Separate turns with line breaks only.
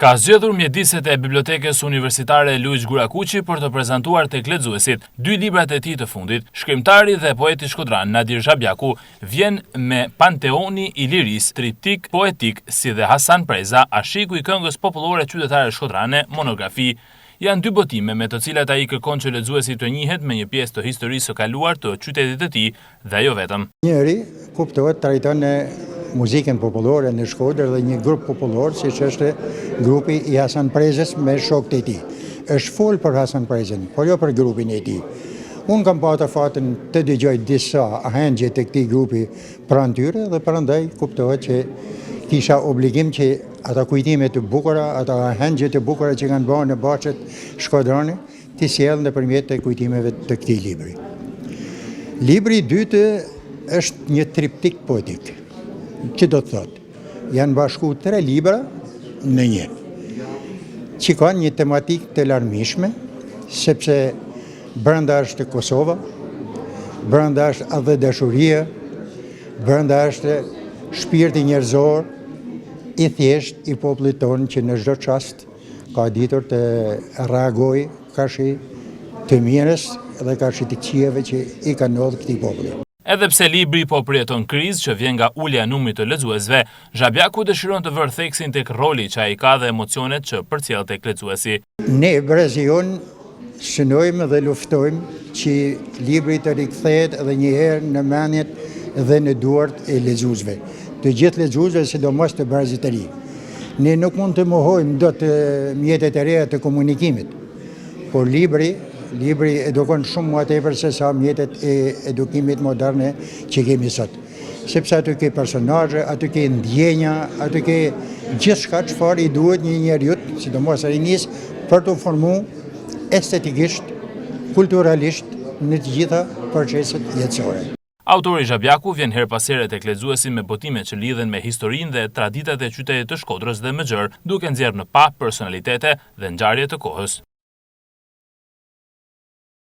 Ka zgjedhur mjediset e Bibliotekës Universitare Luiq Gurakuqi për të prezantuar tek lexuesit dy librat e tij të fundit. Shkrimtari dhe poeti shkodran Nadir Xhabjaku vjen me Panteoni i Lirisë, triptik poetik, si dhe Hasan Preza, Ashiku i këngës popullore qytetare shkodrane, monografi. Janë dy botime me të cilat ai kërkon që lexuesi të njihet me një pjesë të historisë së kaluar të qytetit të tij dhe jo vetëm.
Njëri kuptohet trajton muzikën popullore në Shkodër dhe një grup popullor, siç është grupi i Hasan Prezës me shokët e tij. Është fol për Hasan Prezën, por jo për grupin e tij. Unë kam pasur fatin të dëgjoj disa ahengje të këtij grupi pranë tyre dhe prandaj kuptohet që kisha obligim që ata kujtime të bukura, ata ahengje të bukura që kanë bërë në Baçet shkodrane, të sjell nëpërmjet të kujtimeve të këtij libri. Libri i dytë është një triptik poetik. Që do të thotë, janë bashku 3 libra në një, që kanë një tematik të larmishme, sepse brenda është Kosova, brenda është edhe dashuria, brenda është shpirti njerëzor, i thjesht i popullit tonë që në çdo çast ka ditur të reagojë kashi të mirës dhe kashi të këqijave që i kanë ndodhur këtij populli.
Edhe pse libri po përjeton krizë që vjen nga ulja e numrit të lexuesve, Xhabjaku dëshiron të vërë theksin tek roli që ai ka dhe emocionet që përcjell tek lexuesi.
Ne Brazion synojmë dhe luftojmë që libri të rikthehet edhe një herë në mendjet dhe në duart e lexuesve. Të gjithë lexuesve, sidomos të Brazit të ri. Ne nuk mund të mohojmë dot mjetet e reja të komunikimit, por libri edukon shumë më tepër se sa mjetet e edukimit moderne që kemi sot. Sepse aty ke personazhe, aty ke ndjenja, aty ke gjithçka çfarë i duhet një njeriu, sidomos rinis, për të formuar estetikisht, kulturalisht në të gjitha proceset jetësore.
Autori Xhabjaku vjen her pas here tek lexuesi me botime që lidhen me historinë dhe traditat e qytetit të Shkodrës dhe më gjerë, duke nxjerrë në pa personalitete dhe ngjarje të kohës.